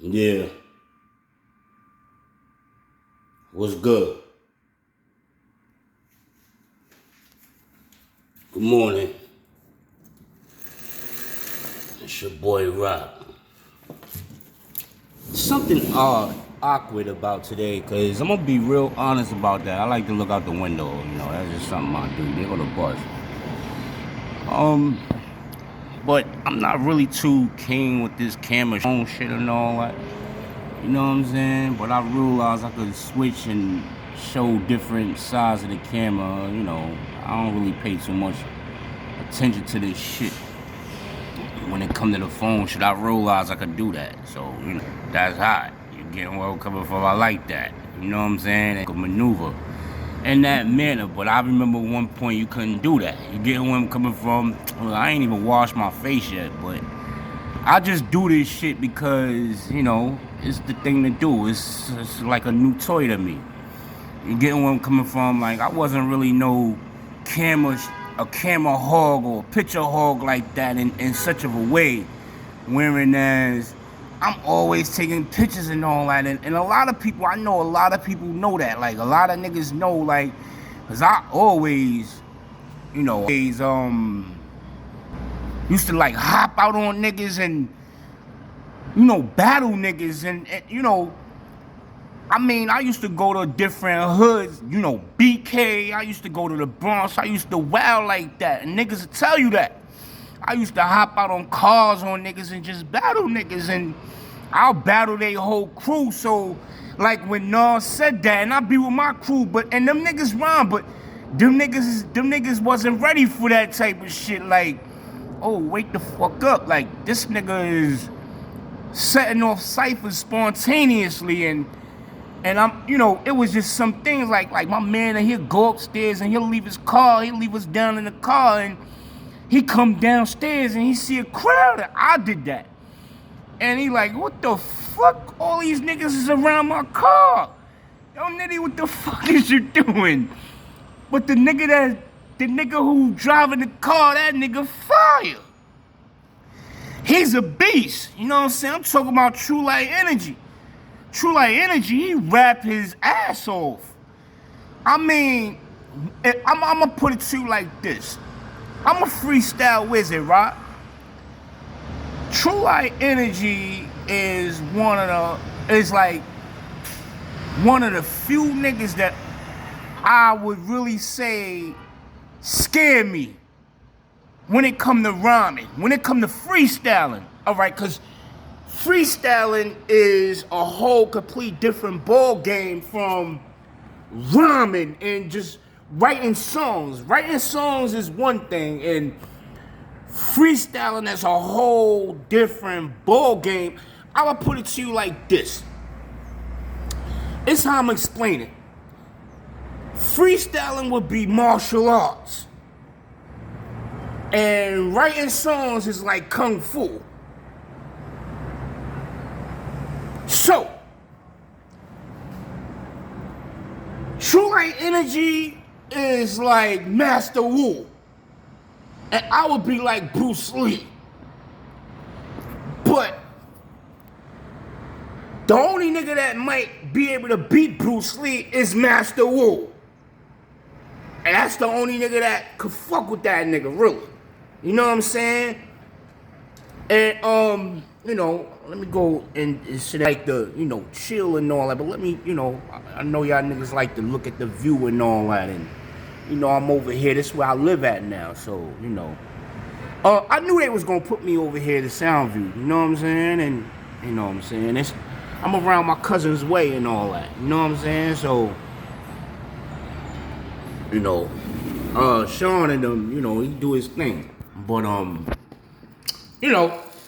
Yeah. What's good? Good morning. It's your boy Rock. Something awkward about today, cause I'm gonna be real honest about that. I like to look out the window, that's just something I do. They go to bus. But I'm not really too keen with this camera phone shit and all that. You know what I'm saying? But I realized I could switch and show different sides of the camera. I don't really pay too much attention to this shit. When it come to the phone shit, I realized I could do that. So, that's hot. You getting where I'm coming from. I like that. You know what I'm saying? I could maneuver in that manner. But I remember one point you couldn't do that. You getting where I'm coming from? Well, I ain't even washed my face yet, but I just do this shit because, it's the thing to do. It's like a new toy to me. You getting where I'm coming from? Like, I wasn't really no a camera hog or a picture hog like that in such of a way. Whereas I'm always taking pictures and all that. And a lot of people, I know a lot of people know that. Like, a lot of niggas know, like, because I always, used to, like, hop out on niggas and, battle niggas. And I used to go to different hoods, BK. I used to go to the Bronx. I used to wow like that. And niggas will tell you that. I used to hop out on cars on niggas and just battle niggas. And I'll battle their whole crew. So, like when Nas said that, and I be with my crew, and them niggas rhyme, but them niggas wasn't ready for that type of shit. Like, oh, wake the fuck up. Like, this nigga is setting off ciphers spontaneously, and I'm, it was just some things like my man, and he'll go upstairs and he'll leave his car, he'll leave us down in the car, and he come downstairs and he see a crowd, and I did that. And he like, what the fuck? All these niggas is around my car. Yo, nitty, what the fuck is you doing? But the nigga who driving the car, that nigga fire. He's a beast. You know what I'm saying? I'm talking about True Light Energy. True Light Energy, he rap his ass off. I'm gonna put it to you like this. I'm a freestyle wizard, right? True Light Energy is one of the few niggas that I would really say scare me when it come to rhyming, when it come to freestyling. All right, because freestyling is a whole complete different ball game from rhyming and just writing songs. Writing songs is one thing, and freestyling is a whole different ball game. I'ma put it to you like this. It's how I'm explaining. Freestyling would be martial arts, and writing songs is like kung fu. So, True Light Energy is like Master Wu, and I would be like Bruce Lee. But the only nigga that might be able to beat Bruce Lee is Master Wu. And that's the only nigga that could fuck with that nigga, really. You know what I'm saying? And, let me go and shit like the, chill and all that. But let me, I know y'all niggas like to look at the view and all that. And, I'm over here. This is where I live at now. So, I knew they was going to put me over here to Soundview. You know what I'm saying? And, you know what I'm saying? I'm around my cousin's way and all that. You know what I'm saying? So, Sean and them, he do his thing. But,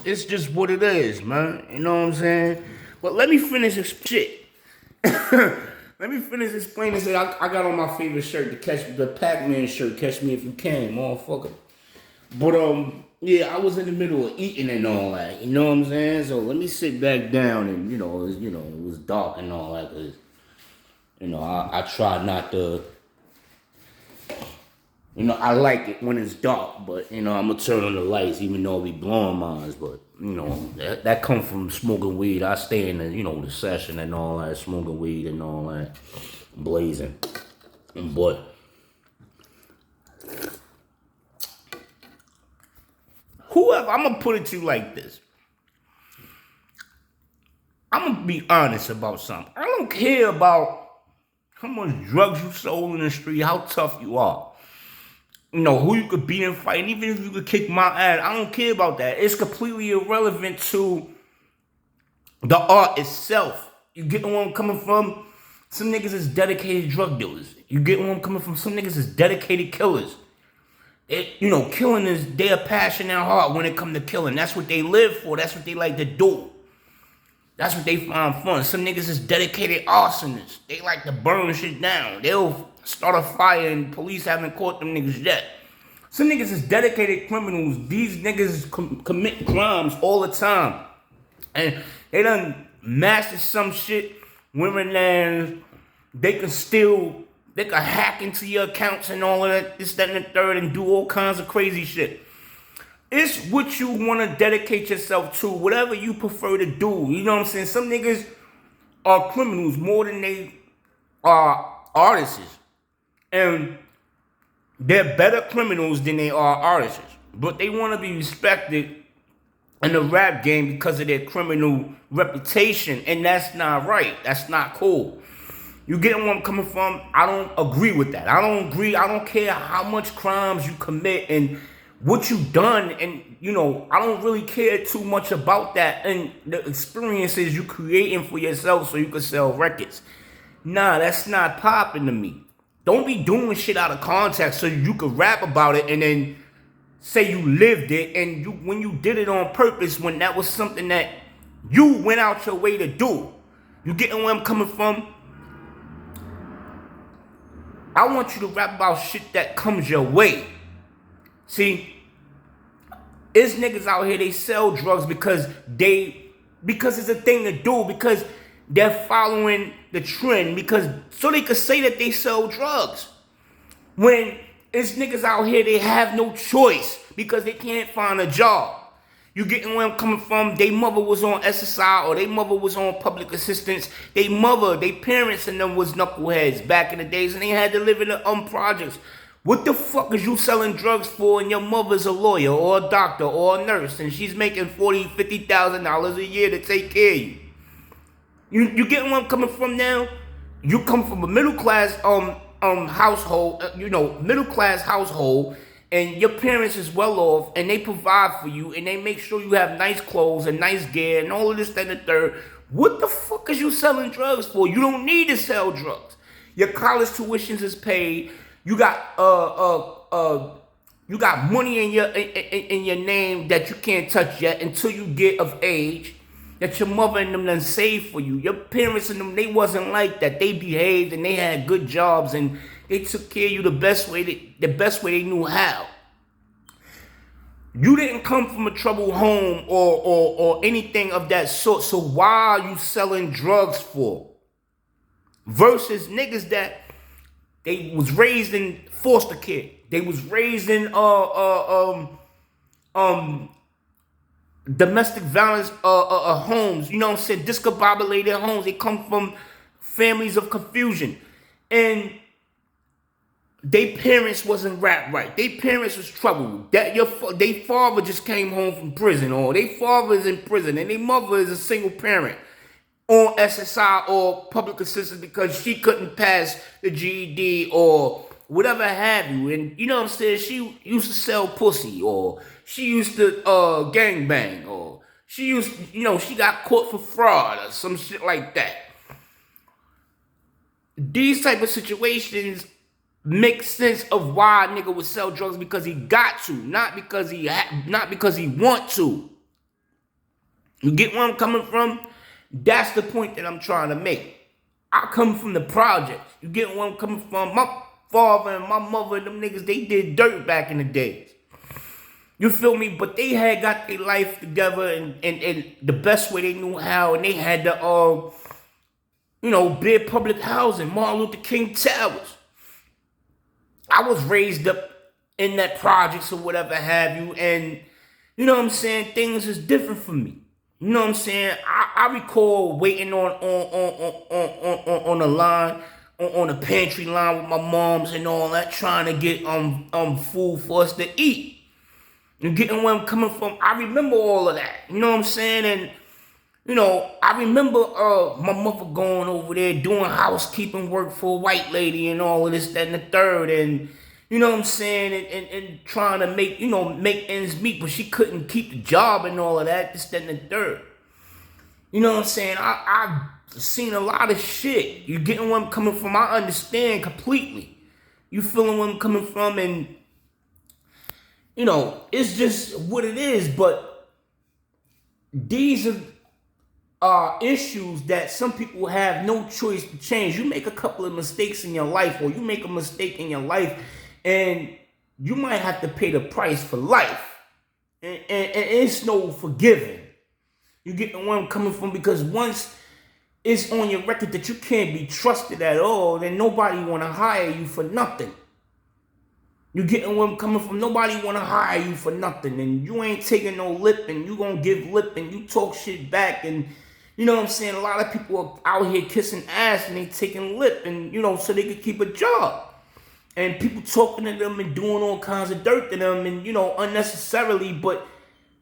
it's just what it is, man. You know what I'm saying? But let me finish this shit. Let me finish explaining that I got on my favorite shirt, the Pac-Man shirt, Catch Me If You Can, motherfucker. But, yeah, I was in the middle of eating and all that. You know what I'm saying? So let me sit back down and, it was dark and all that. Cause, I try not to, I like it when it's dark, but I'm gonna turn on the lights, even though it be blowing mines. But that come from smoking weed. I stay in the session and all that, smoking weed and all that, blazing. But whoever, I'm gonna put it to you like this. I'm gonna be honest about something. I don't care about how much drugs you sold in the street, how tough you are. Who you could beat and fight, and even if you could kick my ass, I don't care about that. It's completely irrelevant to the art itself. You get where I'm coming from? Some niggas is dedicated drug dealers. You get where I'm coming from? Some niggas is dedicated killers. Killing is their passion and heart when it comes to killing. That's what they live for. That's what they like to do. That's what they find fun. Some niggas is dedicated arsonists. They like to burn shit down. They'll start a fire and police haven't caught them niggas yet. Some niggas is dedicated criminals. These niggas commit crimes all the time. And they done mastered some shit. Women and they can hack into your accounts and all of that, this, that, and the third, and do all kinds of crazy shit. It's what you want to dedicate yourself to, whatever you prefer to do. You know what I'm saying? Some niggas are criminals more than they are artists. And they're better criminals than they are artists. But they want to be respected in the rap game because of their criminal reputation. And that's not right. That's not cool. You get where I'm coming from? I don't agree with that. I don't care how much crimes you commit and what you've done, and I don't really care too much about that and the experiences you creating for yourself so you can sell records. Nah, that's not popping to me. Don't be doing shit out of context so you could rap about it and then say you lived it, and when you did it on purpose, when that was something that you went out your way to do. You getting where I'm coming from? I want you to rap about shit that comes your way. See, it's niggas out here, they sell drugs because it's a thing to do, because they're following the trend, so they could say that they sell drugs. When it's niggas out here, they have no choice because they can't find a job. You getting where I'm coming from? They mother was on SSI or they mother was on public assistance. They parents and them was knuckleheads back in the days, and they had to live in the projects. What the fuck is you selling drugs for, and your mother's a lawyer or a doctor or a nurse and she's making $40,000, $50,000 a year to take care of you? You getting where I'm coming from now? You come from a middle class household, middle class household, and your parents is well off and they provide for you and they make sure you have nice clothes and nice gear and all of this, that, and the third. What the fuck is you selling drugs for? You don't need to sell drugs. Your college tuitions is paid. You got money in your name that you can't touch yet until you get of age, that your mother and them done saved for you. Your parents and them, they wasn't like that. They behaved and they had good jobs and they took care of you the best way they knew how. You didn't come from a troubled home or anything of that sort. So why are you selling drugs for? Versus niggas that they was raised in foster care. They was raised in domestic violence homes. You know what I'm saying? Discombobulated homes. They come from families of confusion. And they parents wasn't rap right. They parents was troubled. They father just came home from prison, or they father is in prison, and their mother is a single parent on SSI or public assistance because she couldn't pass the GED or whatever have you. And you know what I'm saying? She used to sell pussy, or she used to gangbang, or she got caught for fraud or some shit like that. These type of situations make sense of why a nigga would sell drugs, because he got to, not because he want to. You get where I'm coming from? That's the point that I'm trying to make. I come from the projects. You get where I'm coming from? My father and my mother and them niggas, they did dirt back in the days. You feel me? But they had got their life together and the best way they knew how, and they had to build public housing, Martin Luther King Towers. I was raised up in that projects or whatever have you. And you know what I'm saying? Things is different for me. You know what I'm saying? I recall waiting on the line, on the pantry line with my moms and all that, trying to get food for us to eat. And getting where I'm coming from, I remember all of that. You know what I'm saying? And you know, I remember my mother going over there doing housekeeping work for a white lady and all of this, that, and the third, and you know what I'm saying, and trying to make, make ends meet, but she couldn't keep the job and all of that, this, that, and the third. You know what I'm saying? I've seen a lot of shit. You getting where I'm coming from? I understand completely. You feeling where I'm coming from, and it's just what it is. But these are issues that some people have no choice to change. You make a couple of mistakes in your life, or you make a mistake in your life, and you might have to pay the price for life. And it's no forgiving. You get where I'm coming from? Because once it's on your record that you can't be trusted at all, then nobody want to hire you for nothing. You getting where I'm coming from? Nobody want to hire you for nothing, and you ain't taking no lip, and you gonna give lip, and you talk shit back, and you know what I'm saying? A lot of people are out here kissing ass, and they taking lip, and so they could keep a job. And people talking to them and doing all kinds of dirt to them, and unnecessarily, but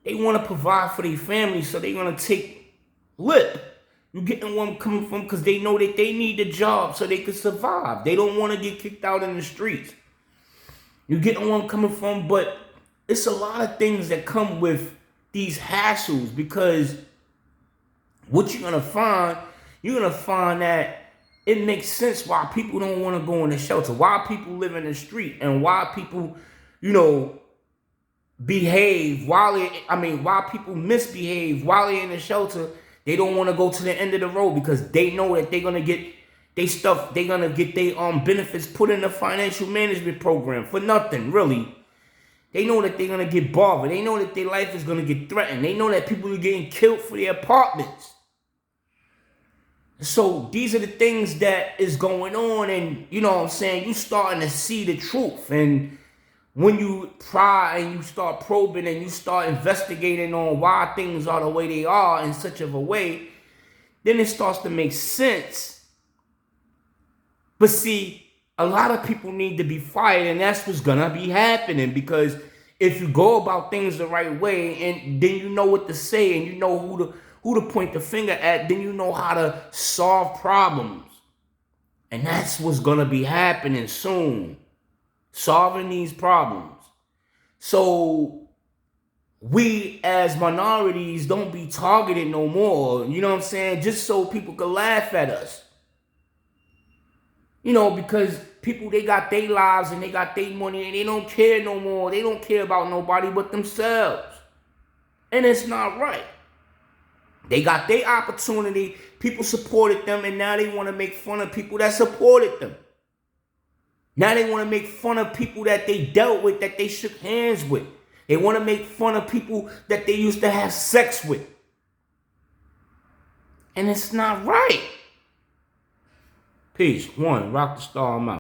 they want to provide for their family, so they're gonna take lip. You getting where I'm coming from? Because they know that they need a job so they can survive. They don't want to get kicked out in the streets. You getting where I'm coming from? But it's a lot of things that come with these hassles, because what you're going to find that it makes sense why people don't want to go in the shelter, why people live in the street, and why people, behave why people misbehave while they're in the shelter. They don't want to go to the end of the road because they know that they're going to get their benefits put in the financial management program for nothing, really. They know that they're going to get bothered. They know that their life is going to get threatened. They know that people are getting killed for their apartments. So these are the things that is going on, and you know what I'm saying, you starting to see the truth. And when you pry and you start probing and you start investigating on why things are the way they are in such of a way, then it starts to make sense. But see, a lot of people need to be fired, and that's what's gonna be happening, because if you go about things the right way, and then you know what to say, and you know who to point the finger at, then you know how to solve problems. And that's what's gonna be happening soon. Solving these problems. So we as minorities don't be targeted no more, you know what I'm saying? Just so people can laugh at us. Because people, they got their lives and they got their money, and they don't care no more. They don't care about nobody but themselves. And it's not right. They got their opportunity. People supported them, and now they want to make fun of people that supported them. Now they want to make fun of people that they dealt with, that they shook hands with. They want to make fun of people that they used to have sex with. And it's not right. Peace. One, Rocdastar, I'm out.